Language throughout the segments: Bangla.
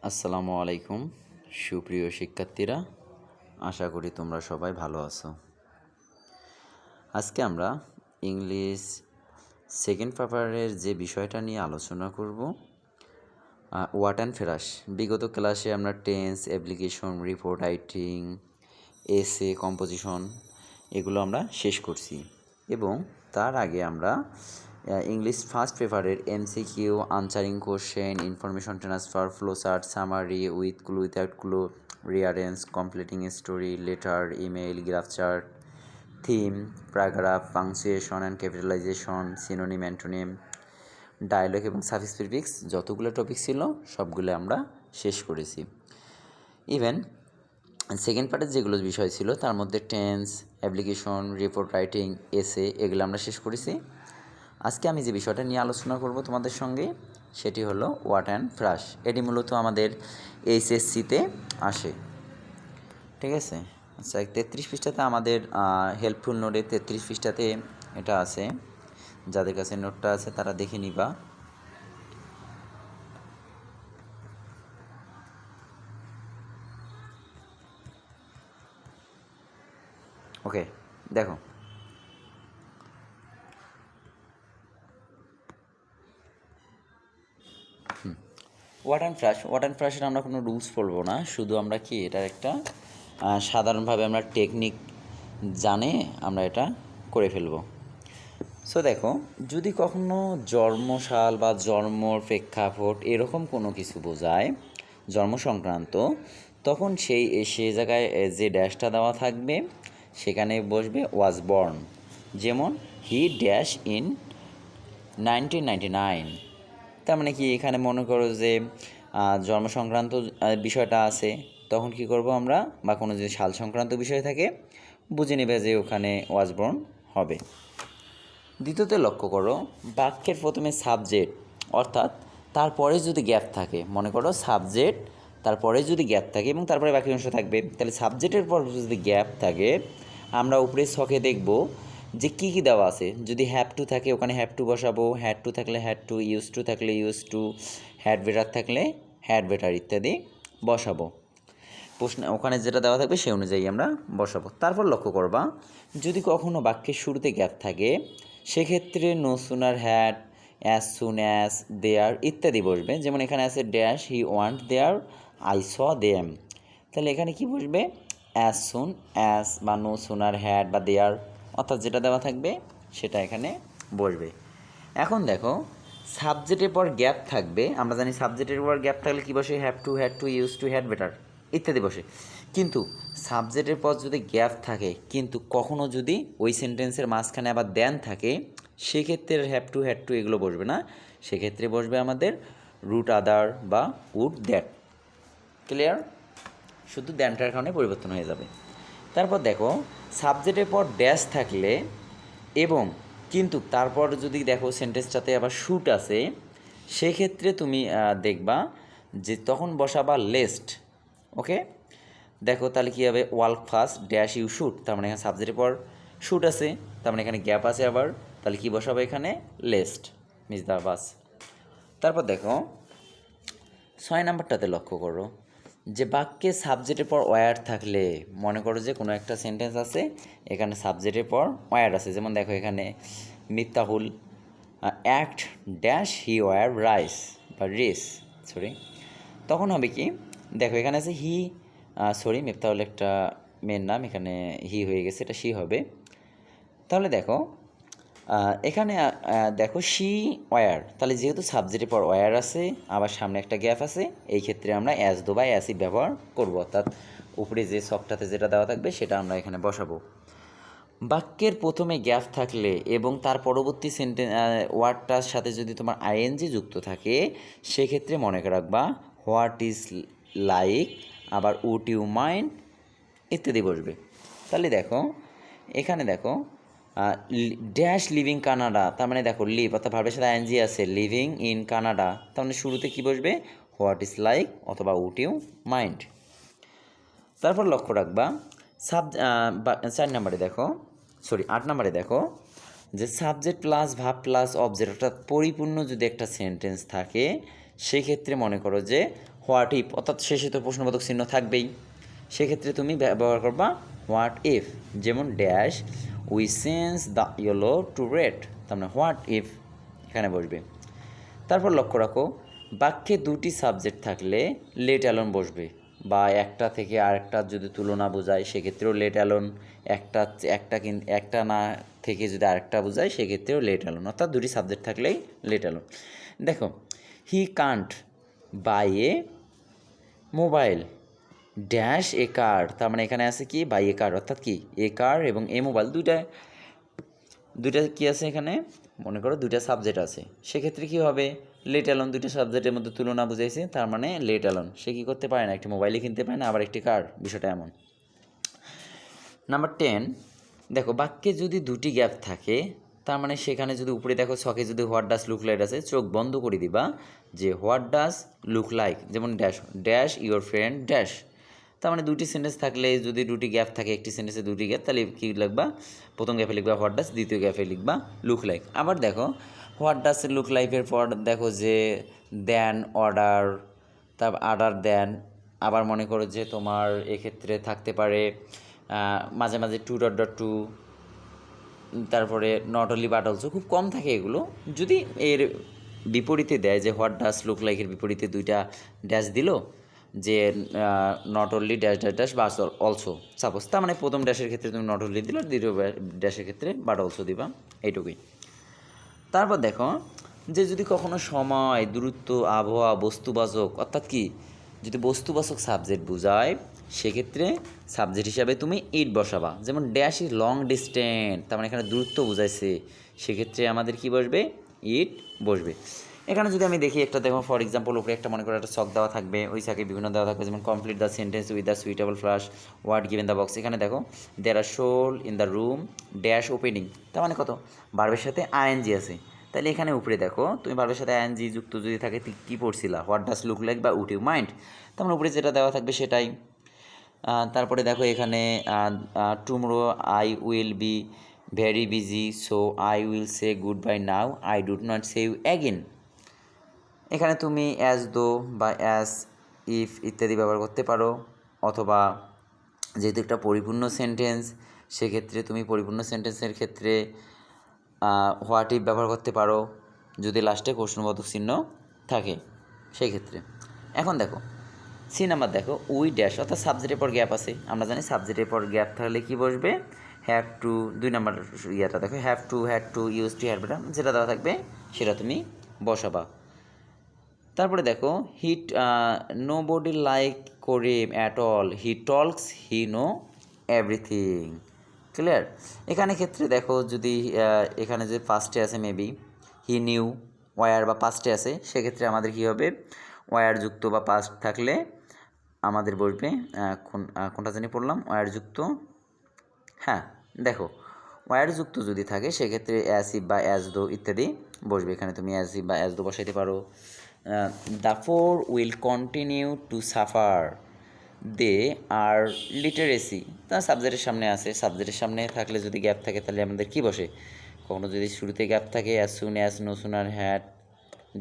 আসসালামু আলাইকুম সুপ্রিয় শিক্ষার্থীরা, আশা করি তোমরা সবাই ভালো আছো। আজকে আমরা ইংলিশ সেকেন্ড পেপারের যে বিষয়টা নিয়ে আলোচনা করব, ওয়াট অ্যান্ড ফ্রেশ। বিগত ক্লাসে আমরা tense, application, report writing, essay, composition এগুলো আমরা শেষ করছি এবং তার আগে আমরা ইংলিশ ফার্স্ট পেপারের MCQ, answering question, information transfer, flowchart, summary with clue, without clue, rearrange, completing story, letter, email, graph chart, theme, paragraph, punctuation and capitalization, synonym, antonym, dialogue এবং সাফিক্স প্রিফিক্স যতগুলো টপিক ছিল সবগুলো আমরা শেষ করেছি। ইভেন সেকেন্ড পার্টের যেগুলো বিষয় ছিল তার মধ্যে টেন্স, অ্যাপ্লিকেশন, রিপোর্ট রাইটিং, এসে এগুলো আমরা শেষ করেছি। আজকে আমি যে বিষয়টা নিয়ে আলোচনা করব তোমাদের সঙ্গে সেটি হলো ওয়াট অ্যান্ড ফ্রেশ। এটি মূলত আমাদের এইচএসসিতে আসে, ঠিক আছে। আচ্ছা, 33 পৃষ্ঠাতে আমাদের হেল্পফুল নোটে 33 পৃষ্ঠাতে এটা আছে। যাদের কাছে নোটটা আছে তারা দেখে নিবা। ওকে, দেখো ওয়াট অ্যান্ড ফ্রেশের আমরা কোনো রুলস পড়বো না, শুধু আমরা কি এটার একটা সাধারণভাবে আমরা টেকনিক জানে আমরা এটা করে ফেলবো। সো দেখো, যদি কখনো জন্মসাল বা জন্মর প্রেক্ষাপট এরকম কোনো কিছু বোঝায় জন্ম সংক্রান্ত, তখন সে জায়গায় যে ড্যাশটা দেওয়া থাকবে সেখানে বসবে ওয়াজ বর্ন। যেমন হি ড্যাশ ইন 1999। তার মানে কি, এখানে মনে করো যে জন্ম সংক্রান্ত বিষয়টা আছে, তখন কি করব আমরা, বা কোনো যদি সাল সংক্রান্ত বিষয় থাকে বুঝে নেবে যে ওখানে ওয়াজ বর্ন হবে। দ্বিতীয়তে লক্ষ্য করো, বাক্যের প্রথমে সাবজেক্ট অর্থাৎ তারপরে যদি গ্যাপ থাকে, মনে করো সাবজেক্ট তারপরে যদি গ্যাপ থাকে এবং তারপরে বাকি অংশ থাকবে, তাহলে সাবজেক্টের পর যদি গ্যাপ থাকে আমরা উপরে ছকে দেখব যে কী কী দেওয়া আছে। যদি হ্যাভ টু থাকে ওখানে হ্যাভ টু বসাবো, হ্যাড টু থাকলে হ্যাড টু, ইউজ টু থাকলে ইউজ টু, হ্যাড বেটার থাকলে হ্যাড বেটার ইত্যাদি বসাবো। প্রশ্ন ওখানে যেটা দেওয়া থাকবে সেই অনুযায়ী আমরা বসাবো। তারপর লক্ষ্য করবা, যদি কখনো বাক্যের শুরুতে গ্যাপ থাকে সেক্ষেত্রে no sooner had, as soon as, there ইত্যাদি বসবে। যেমন এখানে আছে dash he want there, I saw them. তাহলে এখানে কি বসবে, অ্যাজ সুন অ্যাজ বা নো সুনার হ্যাড বা দেয়ার, অর্থাৎ যেটা দেওয়া থাকবে সেটা এখানে বসবে। এখন দেখো, সাবজেক্টের পর গ্যাপ থাকবে, আমরা জানি সাবজেক্টের পর গ্যাপ থাকলে কী বসে, have to, use to, had better ইত্যাদি বসে। কিন্তু সাবজেক্টের পর যদি গ্যাপ থাকে কিন্তু কখনও যদি ওই সেন্টেন্সের মাঝখানে আবার দেন থাকে, সেক্ষেত্রে হ্যাভ টু এগুলো বসবে না, সেক্ষেত্রে বসবে আমাদের রুট আদার বা উড দ্যাট। ক্লিয়ার? শুধু দ্যানটার কারণে পরিবর্তন হয়ে যাবে। তারপর দেখো, সাবজেক্টের পর ড্যাশ থাকলে এবং কিন্তু তারপর যদি দেখো সেন্টেন্সটাতে আবার শুট আছে, সেক্ষেত্রে তুমি দেখবা যে তখন বসাবা লেস্ট। ওকে, দেখো তাহলে কী হবে, work first dash you shoot, তার মানে এখানে সাবজেক্টের পর শুট আছে, তার মানে এখানে গ্যাপ আছে আবার, তাহলে কী বসাবো এখানে, লেস্ট, মিস দা বাস। তারপর দেখো 6 নাম্বারটাতে লক্ষ্য করো যে বাক্যে সাবজেক্টের পর ওয়ার থাকলে, মনে করো যে কোনো একটা সেন্টেন্স আছে এখানে সাবজেক্টের পর ওয়ার আছে, যেমন দেখো এখানে Miftahul act dash he war rice বা রিস, তখন হবে কি, দেখো এখানে আছে হি, মিফতাহুল একটা মেয়ের নাম, এখানে হি হয়ে গেছে, এটা শি হবে। তাহলে দেখো এখানে দেখো শি ওয়ার, তাহলে যেহেতু সাবজেক্টের পর ওয়ার আছে আবার সামনে একটা গ্যাপ আছে, এই ক্ষেত্রে আমরা অ্যাজ দো বা অ্যাসই ব্যবহার করব, অর্থাৎ উপরে যে সফটটাতে যেটা দেওয়া থাকবে সেটা আমরা এখানে বসাবো। বাক্যের প্রথমে গ্যাপ থাকলে এবং তার পরবর্তী ওয়ার্ডটার সাথে যদি তোমার আইএনজি যুক্ত থাকে, সেক্ষেত্রে মনে রাখবা হোয়াট ইজ লাইক, আবার উড ইউ মাইন্ড ইত্যাদি বসবে। তাহলে দেখো এখানে দেখো ড্যাশ লিভিং কানাডা, তার মানে দেখো লিভ অর্থাৎ ভার্বের সাথে আইএনজি আছে, লিভিং ইন কানাডা, তার মানে শুরুতে কী বসবে, হোয়াট ইজ লাইক অথবা উড ইউ মাইন্ড। তারপর লক্ষ্য রাখবা 8 নাম্বারে দেখো যে subject plus verb plus object অর্থাৎ পরিপূর্ণ যদি একটা সেন্টেন্স থাকে, সেই ক্ষেত্রে মনে করো যে হোয়াট ইফ, অর্থাৎ শেষে তো প্রশ্নবোধক চিহ্ন থাকবেই, সেক্ষেত্রে তুমি ব্যবহার করবা হোয়াট ইফ। যেমন dash we change the yellow to red, তার মানে হোয়াট ইফ এখানে বসবে। তারপর লক্ষ্য রাখো, বাক্যে দুটি সাবজেক্ট থাকলে লেট অ্যালোন বসবে, বা একটা থেকে আরেকটা যদি তুলনা বোঝায় সেক্ষেত্রেও লেট অ্যালোন, একটা না থেকে যদি আরেকটা বোঝায় সেক্ষেত্রেও লেট অ্যালোন, অর্থাৎ দুটি সাবজেক্ট থাকলেই লেট অ্যালোন। দেখো, he can't buy a mobile dash a car, তার মানে এখানে আছে কি বাই এ কার, অর্থাৎ কি এ কার এবং এ মোবাইল দুইটা কি আছে এখানে, মনে করো দুইটা সাবজেক্ট আছে, সেক্ষেত্রে কী হবে লেট অ্যালোন, দুইটা সাবজেক্টের মধ্যে তুলনা বুঝাইছে, তার মানে লেট অ্যালোন, সে কী করতে পারে না, একটি মোবাইলই কিনতে পারে না, আবার একটি কার, বিষয়টা এমন। নাম্বার 10, দেখো বাক্যে যদি দুটি গ্যাপ থাকে, তার মানে সেখানে যদি উপরে দেখো ছকে যদি হোয়াট ডাস লুক লাইক আছে, চোখ বন্ধ করে দিবা যে হোয়াট ডাস লুক লাইক, যেমন dash dash your friend dash, তার মানে দুটি সেন্টেন্স থাকলে যদি দুটি গ্যাপ থাকে, একটি সেন্টেন্সে দুটি গ্যাপ, তাহলে কী লিখবা, প্রথম গ্যাপে লিখবা হোয়াট ডাস, দ্বিতীয় গ্যাপে লিখবা লুক লাইক। আবার দেখো হোয়াট ডাস লুক লাইকের পর দেখো যে দেন অর্ডার, তারপর অর্ডার দেন, আবার মনে করো যে তোমার এক্ষেত্রে থাকতে পারে মাঝে মাঝে টু ডট ডট টু, তারপরে নট অনলি বাট অলসো, খুব কম থাকে এগুলো। যদি এর বিপরীতে দেয় যে হোয়াট ডাস লুক লাইকের বিপরীতে দুইটা ড্যাশ দিল, যে not only dash dash dash but also suppose, তার মানে প্রথম ড্যাশের ক্ষেত্রে তুমি নট অনলি দিলে, দ্বিতীয় ড্যাশের ক্ষেত্রে বাট অলসো দিবা, এইটুকুই। তারপর দেখো যে যদি কখনো সময়, দূরত্ব, আবহাওয়া, বস্তুবাচক, অর্থাৎ কি যদি বস্তুবাচক সাবজেক্ট বোঝায় সেক্ষেত্রে সাবজেক্ট হিসাবে তুমি ইট বসাবা, যেমন ড্যাশ ইজ লং ডিস্টেন্স, তার মানে এখানে দূরত্ব বোঝাইছে, সেক্ষেত্রে আমাদের কি বসবে ইট বসবে। এখানে যদি আমি দেখি একটা, দেখো ফর এক্সাম্পল উপরে একটা মনে করো একটা ছক দেওয়া থাকবে, ওই ছকে বিভিন্ন দেওয়া থাকবে, যেমন complete the sentence with the suitable flash word given the box. এখানে দেখো there are shoal in the room dash opening, তার মানে কত ভার্বের সাথে আইএনজি আছে, তাহলে এখানে উপরে দেখো তুমি ভার্বের সাথে আইএনজি যুক্ত যদি থাকে কী পড়ছিলা, হোয়াট ডাস লুক লাইক বা উড ইউ মাইন্ড, তার মানে উপরে যেটা দেওয়া থাকবে সেটাই। তারপরে দেখো এখানে tomorrow I will be very busy, so I will say goodbye now, I do not see you again. এখানে তুমি অ্যাজ দো বা অ্যাজ ইফ ইত্যাদি ব্যবহার করতে পারো, অথবা যেহেতু একটা পরিপূর্ণ সেন্টেন্স সেক্ষেত্রে তুমি পরিপূর্ণ সেন্টেন্সের ক্ষেত্রে হোয়াট ইফ ব্যবহার করতে পারো যদি লাস্টে প্রশ্নবোধক চিহ্ন থাকে সেই ক্ষেত্রে। এখন দেখো সি নাম্বার, দেখো উই ড্যাশ, অর্থাৎ সাবজেক্টের পর গ্যাপ আছে, আমরা জানি সাবজেক্টের পর গ্যাপ থাকলে কি বসবে হ্যাভ টু, 2 নাম্বার ইয়েটা দেখো have to use to had better, যেটা দেওয়া থাকবে সেটা তুমি বসাবা। তারপরে দেখো hit nobody like Karim at all, he talks he know everything, clear. এখানে ক্ষেত্রে দেখো যদি এখানে যে ফার্স্টে আছে মেবি হি নিউ ওয়ার বা পাস্টে আছে, সেক্ষেত্রে আমাদের কী হবে ওয়ার যুক্ত বা পাস্ট থাকলে আমাদের বসবে কোনটা জানি পড়লাম ওয়ার যুক্ত, হ্যাঁ দেখো ওয়ার যুক্ত যদি থাকে সেক্ষেত্রে অ্যাজ ইফ বা অ্যাজ দো ইত্যাদি বসবে, এখানে তুমি অ্যাজ ইফ বা অ্যাজ দো বসাইতে পারো। The poor will continue to suffer they are literacy, তার সাবজেক্টের সামনে আছে, সাবজেক্টের সামনে থাকলে যদি গ্যাপ থাকে তাহলে আমাদের কি বসে, কখনো যদি শুরুতে গ্যাপ থাকে as soon as, no sooner, had,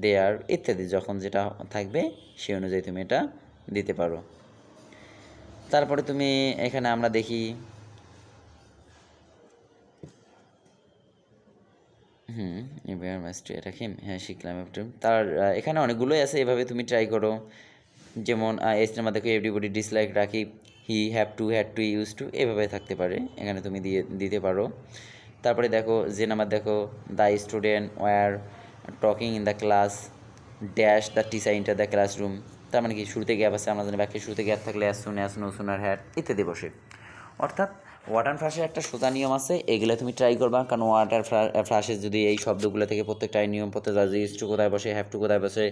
there ইত্যাদি, যখন যেটা থাকবে সেই অনুযায়ী তুমি এটা দিতে পারো। তারপরে তুমি এখানে আমরা দেখি এবার মাস্টার এটা কি, হ্যাঁ শিখলাম একটু, তার এখানে অনেকগুলোই আছে, এভাবে তুমি ট্রাই করো। যেমন এস নাম্বার দেখো এভরিবডি ডিসলাইক রাখি, he had to use two, এভাবে থাকতে পারে, এখানে তুমি দিতে পারো। তারপরে দেখো যে নাম্বার দেখো the student were talking in the class dash the teacher enter the classroom, তার মানে কি শুরুতে গ্যাপ আছে, আমরা জানি বাক্যে শুরুতে গ্যাপ থাকলে as soon as, no sooner, had ইত্যাদি বসে। অর্থাৎ ওয়াটার ফ্লাশের একটা সোজা নিয়ম আছে, এগুলো তুমি ট্রাই করবা, কারণ ওয়াটার ফ্লাশের যদি এই শব্দগুলো থেকে প্রত্যেকটাই নিয়ম পড়তে যায়, যে ইউজ টু কোথায় বসে, হ্যাভ টু কোথায় বসে,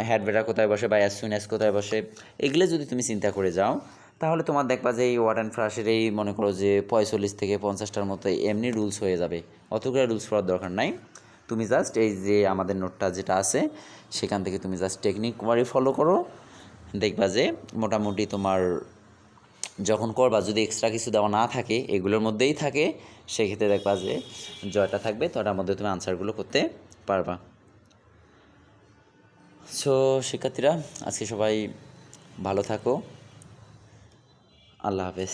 হ্যাড বেটার কোথায় বসে, বা অ্যাজ সুন অ্যাজ কোথায় বসে, এগুলো যদি তুমি চিন্তা করে যাও তাহলে তোমার দেখবা যে এই ওয়াটার ফ্লাশের এই মনে করো যে 45 থেকে 50টার মতো এমনি রুলস হয়ে যাবে, অতগুলো রুলস পড়ার দরকার নাই, তুমি জাস্ট এই যে আমাদের নোটটা যেটা আছে সেখান থেকে তুমি জাস্ট টেকনিক ওয়ারি ফলো করো, দেখবা যে মোটামুটি তোমার যখন করবা যদি এক্সট্রা কিছু দেওয়া না থাকে এগুলোর মধ্যেই থাকে, সেক্ষেত্রে দেখবা যে জয়টা থাকবে, তো ওটার মধ্যে তুমি আনসারগুলো করতে পারবা। সো শিক্ষার্থীরা আজকে সবাই ভালো থাকো। আল্লাহ হাফেজ।